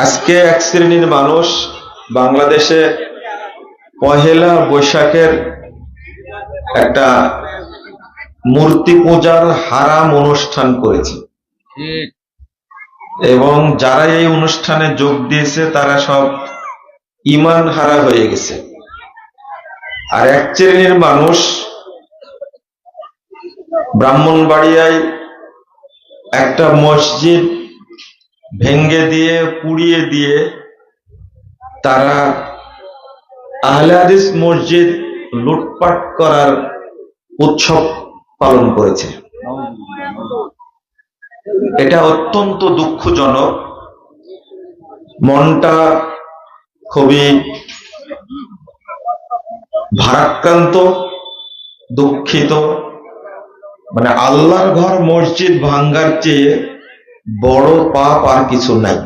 আজকে এক শ্রেণীর মানুষ বাংলাদেশে পহেলা বৈশাখের একটা মূর্তি পূজার হারাম অনুষ্ঠান করেছে এবং যারা এই অনুষ্ঠানে যোগ দিয়েছে তারা সব ঈমান হারা হয়ে গেছে। আর এক শ্রেণীর মানুষ ব্রাহ্মণবাড়িয়ায় একটা মসজিদ ভেঙ্গে দিয়ে পুড়িয়ে দিয়ে তারা আহলে হাদিস মসজিদ লুটপাট করার উৎসব পালন করেছে। এটা অত্যন্ত দুঃখজনক, মনটা খুবই ভারাক্রান্ত, দুঃখিত। মানে আল্লাহর ঘর মসজিদ ভাঙ্গার চেয়ে বড় পাপ আর কিছু নাই।